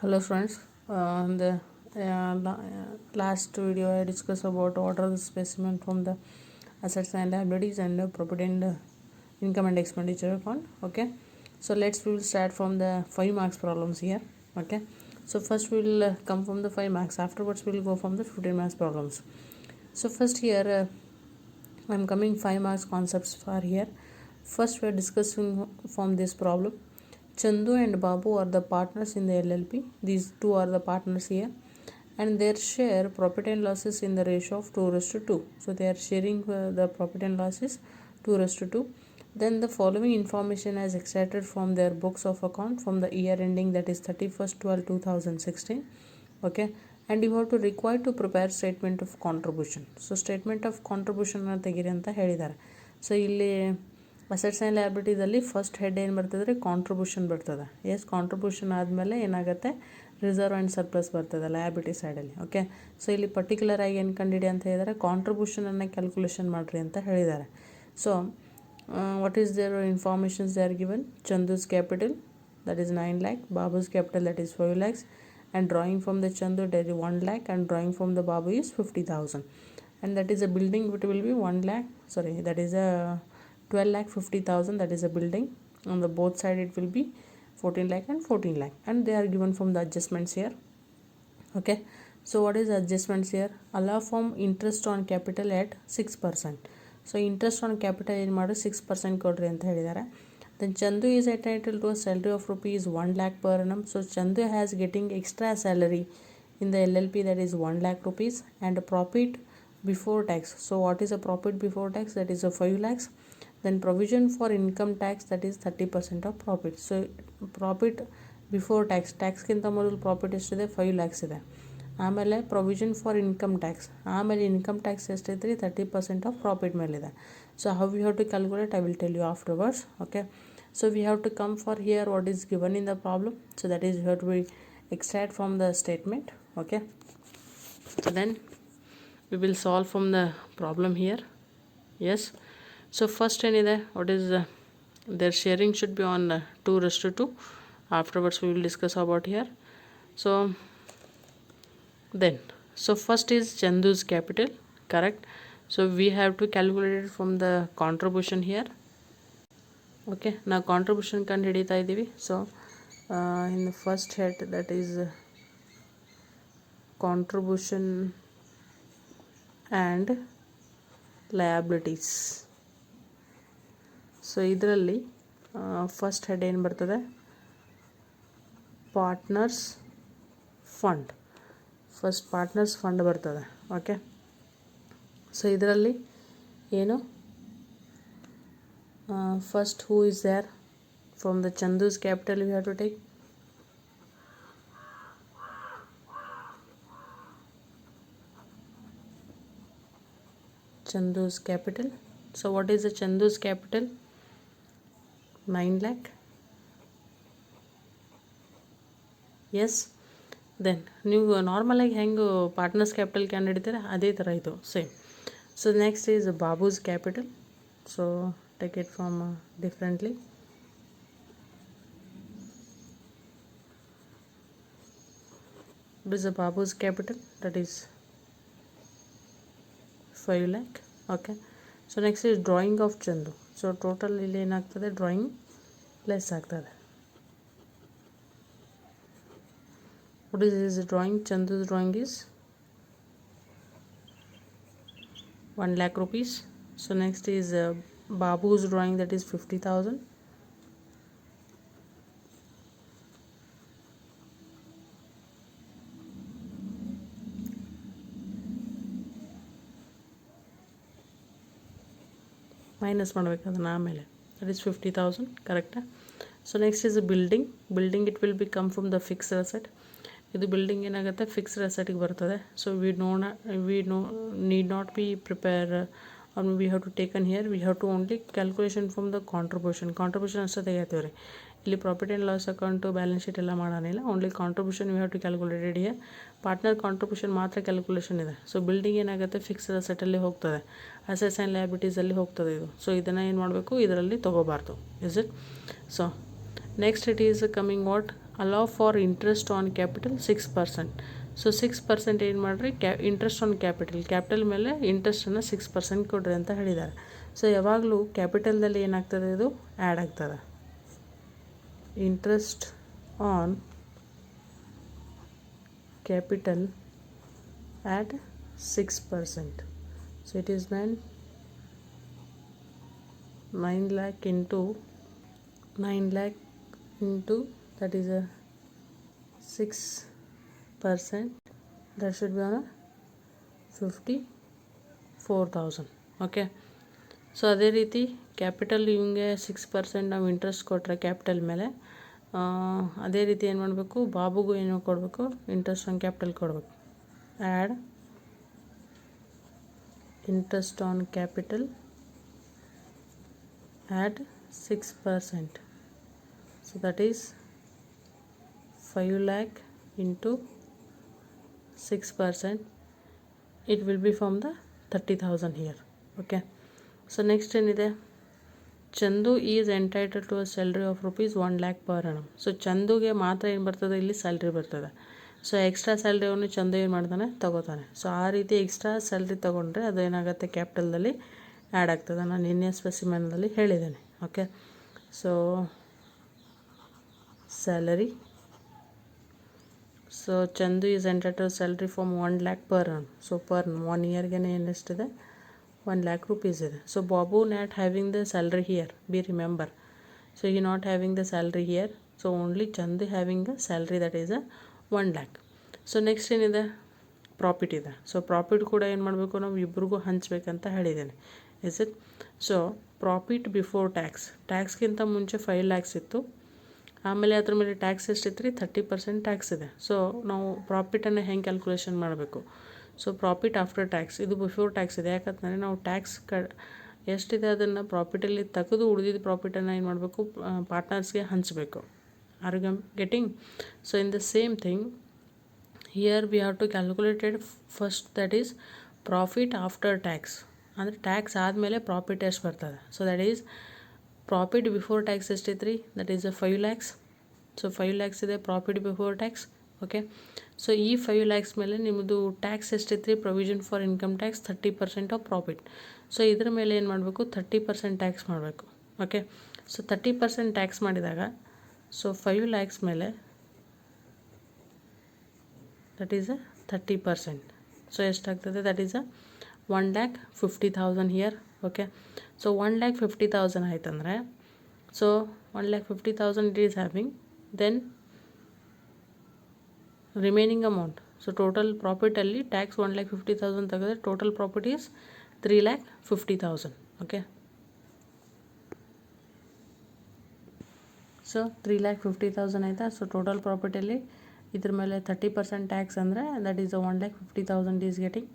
Hello friends, in the last video I discussed about what are the specimen from the assets and liabilities and property and income and expenditure account. Okay, so we will start from the 5 marks problems here. Okay, so first we will come from the 5 marks, afterwards we will go from the 15 marks problems. So first here I am coming 5 marks concepts for here. First we are discussing from this problem. Chandu and Babu are the partners in the LLP. These two are the partners here, and their share profit and losses in the ratio of 2:2. So they are sharing the profit and losses 2:2. Then the following information is extracted from their books of account from the year ending, that is 31st/12/2016. Okay, and you have to require to prepare statement of contribution. So statement of contribution ತೆಗಿರಿ ಅಂತ ಹೇಳಿದ್ದಾರೆ. So ಇಲ್ಲಿ assets and ಲಯಬಿಲಿಟೀಸಲ್ಲಿ first head ಏನು ಬರ್ತದೆ, contribution ಬರ್ತದೆ. Contribution ಆದಮೇಲೆ ಏನಾಗುತ್ತೆ, reserve and surplus ಬರ್ತದೆ ಲಯಬಿಲಿಟಿ ಸೈಡಲ್ಲಿ. ಓಕೆ, ಸೊ ಇಲ್ಲಿ ಪರ್ಟಿಕ್ಯುಲರ್ ಆಗಿ ಏನು ಕಂಡಿಡಿ ಅಂತ ಹೇಳಿದರೆ ಕಾಂಟ್ರಿಬ್ಯೂಷನನ್ನು ಕ್ಯಾಲ್ಕುಲೇಷನ್ ಮಾಡಿರಿ ಅಂತ ಹೇಳಿದ್ದಾರೆ. So what is there informations they are given. Chandu's capital that is 9 lakh, Babu's capital that is 5 lakhs, and drawing from the Chandu that is 1 lakh, and drawing from the Babu is 50,000, and that is a building which will be 1 lakh, sorry, that is a 12 lakh 50,000, that is a building. On the both side it will be 14 lakh and 14 lakh, and they are given from the adjustments here. Okay, so what is adjustments here? Allow from interest on capital at 6%. So interest on capital ಏನು ಮಾಡಿ 6% ಕೊಡ್ರಿ ಅಂತ ಹೇಳಿದ್ದಾರೆ. Then Chandu is entitled to a salary of rupees 1 lakh per annum. So Chandu has getting extra salary in the LLP, that is 1 lakh rupees, and profit before tax. So what is a profit before tax? That is a 5 lakhs. Then provision for income tax, that is 30% of profit. So profit before tax, ಟ್ಯಾಕ್ಸ್ಗಿಂತ ಮೊದಲು profit ಎಷ್ಟಿದೆ, 5 lakhs ಇದೆ. ಆಮೇಲೆ provision for income tax, ಆಮೇಲೆ income tax ಎಷ್ಟೈತೆ ರೀ, 30% of profit ಮೇಲಿದೆ. So how you have to calculate, I will tell you afterwards. Okay, so we have to come for here what is given in the problem. So that is what we extract from the statement. Okay, so then we will solve from the problem here. Yes, so first ಏನಿದೆ, what is their sharing should be on 2:2. Afterwards we will discuss about here. So then, so first is Chandu's capital, correct. So we have to calculate it from the contribution here. Okay, ನಾವು contribution ಕಂಡು ಹಿಡಿತಾ ಇದ್ದೀವಿ. So in the first head that is contribution and liabilities. So ಇದರಲ್ಲಿ first head ಏನು ಬರ್ತದೆ, partners fund. First partners fund ಬರ್ತದೆ. Okay, so ಇದರಲ್ಲಿ ಏನು, first who is there from the Chandu's capital we have to take. Chandu's capital. So what is the Chandu's capital? 9 lakh. Yes, then ನೀವು ನಾರ್ಮಲಾಗಿ ಹೆಂಗೆ partners capital can ಹಿಡಿತೀರ ಅದೇ ಥರ ಇದು same. So next is Babu's capital. So take it from differently. What is the Babu's capital? That is 5 lakh. Okay, so next is drawing of Chandu. So total ಇಲ್ಲಿ ಏನಾಗ್ತದೆ, drawing less ಆಗ್ತದೆ. What is his drawing? Chandu's drawing is 1 lakh rupees. So next is Babu's drawing, that is 50,000. Minus ಮಾಡಬೇಕು ಅದನ್ನು ಆಮೇಲೆ, that is 50,000, ಕರೆಕ್ಟಾ. So next is building. Building it will be come from the fixed asset. ಇದು building ಏನಾಗುತ್ತೆ, fixed ಅಸೆಟಿಗೆ ಬರ್ತದೆ. So we need not be prepare, we have to taken here, we have to only calculation from the contribution ಅಷ್ಟೇ ತೆಗಿತೀವಿ ರೀ. ಇಲ್ಲಿ profit and loss account balance sheet ಎಲ್ಲ ಮಾಡೋನಿಲ್ಲ, only contribution we have to calculated here. Partner contribution ಮಾತ್ರ calculation ಇದೆ. So building ಏನಾಗುತ್ತೆ, fixed ಅಸೆಟಲ್ಲಿ ಹೋಗ್ತದೆ, ಅಸೆಟ್ಸ್ ಆ್ಯಂಡ್ ಲಯಬಿಲಿಟೀಸಲ್ಲಿ ಹೋಗ್ತದೆ ಇದು. ಸೊ ಇದನ್ನು ಏನು ಮಾಡಬೇಕು, ಇದರಲ್ಲಿ ತೊಗೋಬಾರ್ದು. Is it? So next it is coming what, allow for interest on capital 6%. So 6% ಏನು ಮಾಡಿರಿ ಇಂಟ್ರೆಸ್ಟ್ ಆನ್ ಕ್ಯಾಪಿಟಲ್ ಮೇಲೆ ಇಂಟ್ರೆಸ್ಟನ್ನು 6% ಕೊಡ್ರಿ ಅಂತ ಹೇಳಿದ್ದಾರೆ. ಸೊ ಯಾವಾಗಲೂ ಕ್ಯಾಪಿಟಲ್ದಲ್ಲಿ ಏನಾಗ್ತದೆ, ಇದು ಆ್ಯಡ್ ಆಗ್ತದೆ. Interest on capital at 6%. So it is then 9 lakh into that is a 6%, that should be on a 54,000. Okay. So ಅದೇ ರೀತಿ ಕ್ಯಾಪಿಟಲ್ ಇವಂಗೆ 6% ನಾವು ಇಂಟ್ರೆಸ್ಟ್ ಕೊಟ್ಟರೆ ಕ್ಯಾಪಿಟಲ್ ಮೇಲೆ, ಅದೇ ರೀತಿ ಏನು ಮಾಡಬೇಕು, ಬಾಬುಗೂ ಏನು ಕೊಡಬೇಕು, ಇಂಟ್ರೆಸ್ಟ್ ಆನ್ ಕ್ಯಾಪಿಟಲ್ ಕೊಡಬೇಕು. add interest on capital at 6%. So that is 5 lakh into 6%. It will be from the 30,000 here. Okay. So next ಏನಿದೆ, Chandu is entitle to a salary of rupees 1 lakh per annum. So ಚಂದುಗೆ ಮಾತ್ರ ಏನು ಬರ್ತದೆ, ಇಲ್ಲಿ salary ಬರ್ತದೆ. So extra salary ಅವನು ಚಂದ ಏನು ಮಾಡ್ತಾನೆ, ತೊಗೋತಾನೆ. ಸೊ ಆ ರೀತಿ ಎಕ್ಸ್ಟ್ರಾ ಸ್ಯಾಲ್ರಿ ತೊಗೊಂಡ್ರೆ ಅದು ಏನಾಗುತ್ತೆ, ಕ್ಯಾಪಿಟಲ್ದಲ್ಲಿ ಆ್ಯಡ್ ಆಗ್ತದೆ. ನಾನು ನಿನ್ನೆ ಸ್ಪೆಸಿಮೆನ್ನಲ್ಲಿ ಹೇಳಿದ್ದೇನೆ. Okay. So salary, so Chandu is entitle salary from 1 lakh per annum. So per 1 ಇಯರ್ಗೆ ಏನೆಷ್ಟಿದೆ, 1 lakh rupees ಇದೆ. So Babu not having the salary here, be remember. So he not having the salary here. So only Chandu having a salary, that is a 1 lakh. So next ಏನಿದೆ, profit ಇದೆ. So profit ಕೂಡ ಏನು ಮಾಡಬೇಕು, ನಾವು ಇಬ್ರಿಗೂ ಹಂಚಬೇಕಂತ ಹೇಳಿದ್ದೇನೆ. Is it? So profit before ಟ್ಯಾಕ್ಸ್ಗಿಂತ ಮುಂಚೆ 5 lakhs ಇತ್ತು. ಆಮೇಲೆ ಅದ್ರ ಮೇಲೆ ಟ್ಯಾಕ್ಸ್ ಎಷ್ಟಿತ್ತು ರೀ, 30% ಟ್ಯಾಕ್ಸ್ ಇದೆ. ಸೊ ನಾವು ಪ್ರಾಫಿಟನ್ನು ಹೆಂಗೆ ಕ್ಯಾಲ್ಕುಲೇಷನ್ ಮಾಡಬೇಕು, ಸೊ ಪ್ರಾಫಿಟ್ ಆಫ್ಟರ್ ಟ್ಯಾಕ್ಸ್, ಇದು ಬಿಫೋರ್ ಟ್ಯಾಕ್ಸ್ ಇದೆ. ಯಾಕಂತಂದರೆ ನಾವು ಟ್ಯಾಕ್ಸ್ ಎಷ್ಟಿದೆ ಅದನ್ನು ಪ್ರಾಫಿಟಲ್ಲಿ ತೆಗೆದು ಉಳಿದಿದ್ದ ಪ್ರಾಫಿಟನ್ನು ಏನು ಮಾಡಬೇಕು, ಪಾರ್ಟ್ನರ್ಸ್ಗೆ ಹಂಚಬೇಕು. Are you getting? So in the same thing here we have to calculated first, that is profit after tax. ಅಂದರೆ ಟ್ಯಾಕ್ಸ್ ಆದಮೇಲೆ ಪ್ರಾಫಿಟ್ ಎಷ್ಟು ಬರ್ತದೆ. So that is profit before tax ಎಷ್ಟಿತ್ತು ರೀ, that is 5 lakhs. So 5 lakhs ಇದೆ profit before tax. Okay. So ಈ 5 lakhs ಮೇಲೆ ನಿಮ್ಮದು ಟ್ಯಾಕ್ಸ್ ಎಷ್ಟಿತ್ತು ರೀ, provision for income tax 30% of profit. So ಇದ್ರ ಮೇಲೆ ಏನು ಮಾಡಬೇಕು, 30% ಟ್ಯಾಕ್ಸ್ ಮಾಡಬೇಕು. ಓಕೆ. ಸೊ 30% ಟ್ಯಾಕ್ಸ್ ಮಾಡಿದಾಗ, ಸೊ 5 lakhs ಮೇಲೆ ದಟ್ ಈಸ್ 30%. ಸೊ ಎಷ್ಟಾಗ್ತದೆ, that is 1,50,000 here. Okay. So 1,50,000 ಆಯ್ತಂದರೆ, so 1,50,000 it is having, then remaining amount. So total ಪ್ರಾಫಿಟಲ್ಲಿ ಟ್ಯಾಕ್ಸ್ 1,50,000 ತೆಗೆದ್ರೆ total profit is 3,50,000. Okay. So 3,50,000 ಆಯಿತಾ. ಸೊ ಟೋಟಲ್ ಪ್ರಾಫಿಟಲ್ಲಿ ಇದ್ರ ಮೇಲೆ 30% ಟ್ಯಾಕ್ಸ್ ಅಂದರೆ that is 1,50,000 is getting.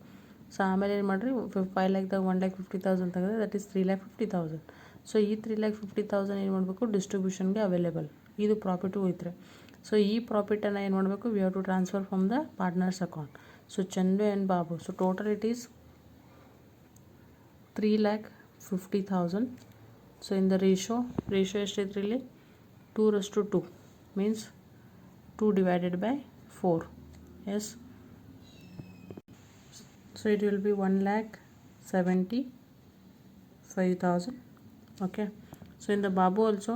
So ಆಮೇಲೆ ಏನು ಮಾಡಿರಿ, 5 lakhದಾಗ 1,50,000 ತೆಗೆದ್ರೆ ದಟ್ ಈಸ್ 3,50,000. ಸೊ ಈ 3,50,000 ಏನು ಮಾಡಬೇಕು, ಡಿಸ್ಟ್ರಿಬ್ಯೂಷನ್ಗೆ ಅವೈಲೇಬಲ್. ಇದು ಪ್ರಾಫಿಟು ಹೋಯ್ತು. ಸೊ ಈ ಪ್ರಾಫಿಟನ್ನು ಏನು ಮಾಡಬೇಕು, we have to transfer from the partners account. So Chandu and Babu, so total it is 3,50,000. So in the ratio ಎಷ್ಟೈತ್ರಿ ಇಲ್ಲಿ, 2:2 means 2 divided by 4. Yes. So it will be 1,75,000. Okay. So in the Babu also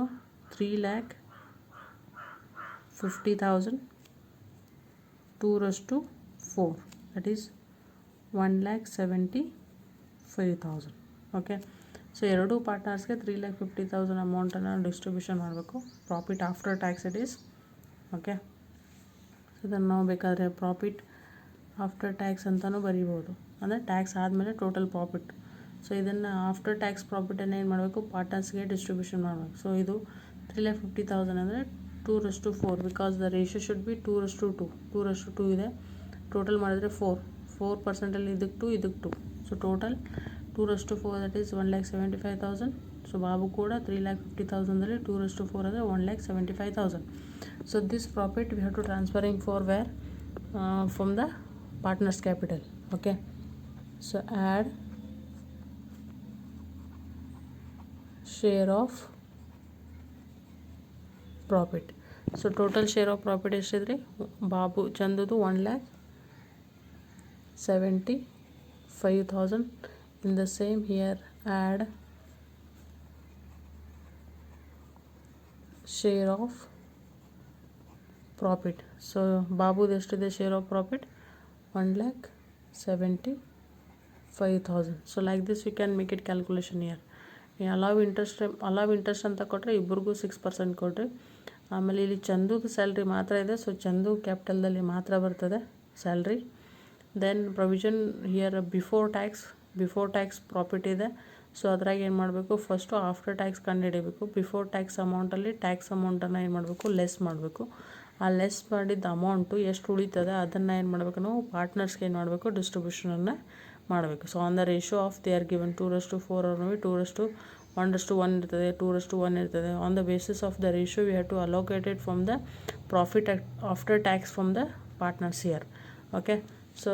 3,50,000, 2:4, that is 1,75,000. Okay. So ಎರಡೂ ಪಾರ್ಟ್ನರ್ಸ್ಗೆ 3,50,000 ಅಮೌಂಟನ್ನು distribution ಮಾಡಬೇಕು. Profit after tax it is. Okay. So ಇದನ್ನು ನಾವು ಬೇಕಾದರೆ profit after tax ಅಂತಲೂ ಬರೀಬೋದು, ಅಂದರೆ ಟ್ಯಾಕ್ಸ್ ಆದಮೇಲೆ ಟೋಟಲ್ ಪ್ರಾಫಿಟ್. ಸೊ ಇದನ್ನು ಆಫ್ಟರ್ ಟ್ಯಾಕ್ಸ್ ಪ್ರಾಫಿಟನ್ನು ಏನು ಮಾಡಬೇಕು, ಪಾರ್ಟ್ನರ್ಸ್ಗೆ ಡಿಸ್ಟ್ರಿಬ್ಯೂಷನ್ ಮಾಡಬೇಕು. ಸೊ ಇದು 3,50,000 ಅಂದರೆ 2:4, because the ratio should be 2:2. 2:2 ಇದೆ. ಟೋಟಲ್ ಮಾಡಿದ್ರೆ 4% ಇದಕ್ಕೆ 2, ಇದಕ್ಕೆ 2. So total 2:4, that is 1,75,000. So Babu ಕೂಡ 3,50,000 2:4 ಅಂದರೆ 1,75,000. So this profit we have to transferring for where, from the partners capital. Okay. So add share of profit. So total share of profit ಎಷ್ಟಿದ್ರಿ ಬಾಬು ಚಂದುದು 1,75,000. in the same here add share of profit. so babu ಎಷ್ಟಿದೆ share of profit 1,75,000. so like this we can make it calculation here. Allow interest ಅಂತ ಕೊಟ್ಟರೆ ಇಬ್ಬರಿಗೂ 6% ಕೊಡ್ರಿ. ಆಮೇಲೆ ಇಲ್ಲಿ ಚಂದುದು salary ಮಾತ್ರ ಇದೆ, ಸೊ ಚಂದು ಕ್ಯಾಪಿಟಲ್ದಲ್ಲಿ ಮಾತ್ರ ಬರ್ತದೆ salary. Then provision here before tax profit ಇದೆ. ಸೊ ಅದ್ರಾಗ ಏನು ಮಾಡಬೇಕು, ಫಸ್ಟು ಆಫ್ಟರ್ ಟ್ಯಾಕ್ಸ್ ಕಂಡುಹಿಡಿಯಬೇಕು. ಬಿಫೋರ್ ಟ್ಯಾಕ್ಸ್ ಅಮೌಂಟಲ್ಲಿ ಟ್ಯಾಕ್ಸ್ ಅಮೌಂಟನ್ನು ಏನು ಮಾಡಬೇಕು, ಲೆಸ್ ಮಾಡಬೇಕು. ಆ ಲೆಸ್ ಮಾಡಿದ ಅಮೌಂಟು ಎಷ್ಟು ಉಳಿತದೆ ಅದನ್ನು ಏನು ಮಾಡಬೇಕು, ನಾವು ಪಾರ್ಟ್ನರ್ಸ್ಗೆ ಏನು ಮಾಡಬೇಕು, ಡಿಸ್ಟ್ರಿಬ್ಯೂಷನನ್ನು ಮಾಡಬೇಕು. So on the ratio of they are given 2:4 or 2:1 ಇರ್ತದೆ, 2:1 ಇರ್ತದೆ. On the basis of the ratio we have to allocate it from the profit after tax from the partners here. Okay, so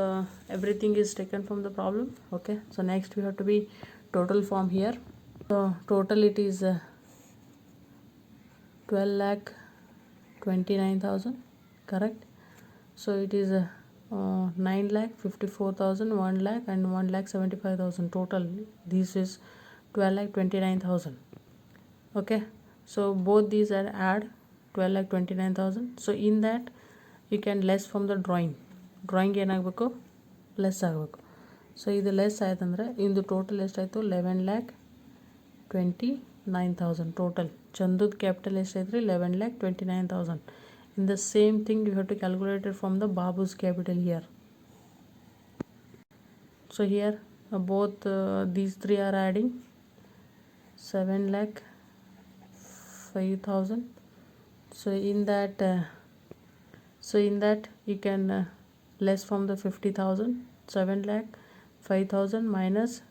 everything is taken from the problem. Okay, so next we have to be total form here. So total it is 12,29,000, correct? So it is 9,54,000, 1 lakh and 1,75,000 total. This is 12,29,000. okay, so both these are add 12,29,000. so in that you can less from the drawing ಏನಾಗಬೇಕು, less ಆಗಬೇಕು. So ಇದು less ಆಯ್ತಂದರೆ ಇಂದು total ಎಷ್ಟಾಯಿತು, 11,29,000 total. ಚಂದುದ್ capital ಎಷ್ಟೈತ್ರಿ, 11,29,000. In the same thing you have to calculate it from the Babu's capital here. So here both these three are adding 7,05,000. so in that you can less from the 50,000, 7,05,000 minus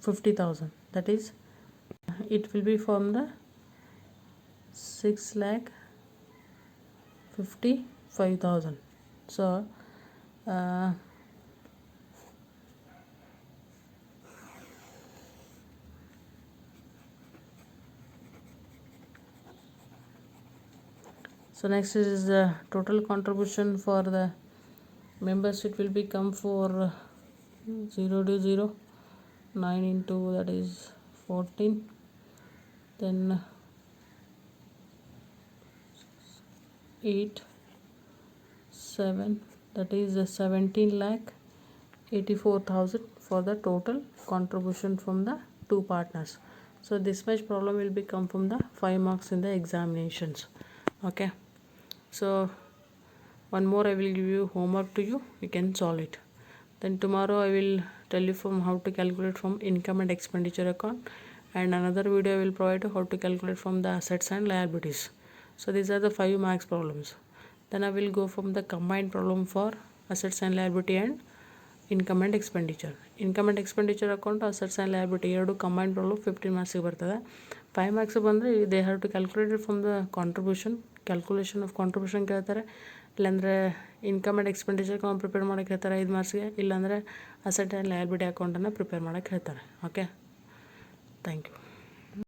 50,000, that is it will be from the 6,55,000. so so next is the total contribution for the members. It will become for 0 to 0, 9 into that is 14, then 8, 7, that is 17,84,000 for the total contribution from the two partners. so this much problem will become from the 5 marks in the examinations. okay, so one more I will give you homework to you can solve it. Then tomorrow I will tell you from how to calculate from income and expenditure account, and another video I will provide how to calculate from the assets and liabilities. so these are the 5 marks problems. then I will go from the combined problem for assets and liability and income and expenditure. income and expenditure account, assets and liability ಎರಡು combined problem 15 marks ಬರ್ತದೆ. 5 marks ಬಂದರೆ they have to calculate it from the calculation of contribution ಕೇಳ್ತಾರೆ, ಇಲ್ಲಾಂದರೆ income and expenditure account prepare ಮಾಡೋಕ್ಕೆ ಹೇಳ್ತಾರೆ 5 ಮಾರ್ಕ್ಸ್ಗೆ, ಇಲ್ಲಾಂದರೆ asset and liability ಅಕೌಂಟನ್ನು ಪ್ರಿಪೇರ್ ಮಾಡೋಕ್ಕೆ ಹೇಳ್ತಾರೆ. Okay, thank you.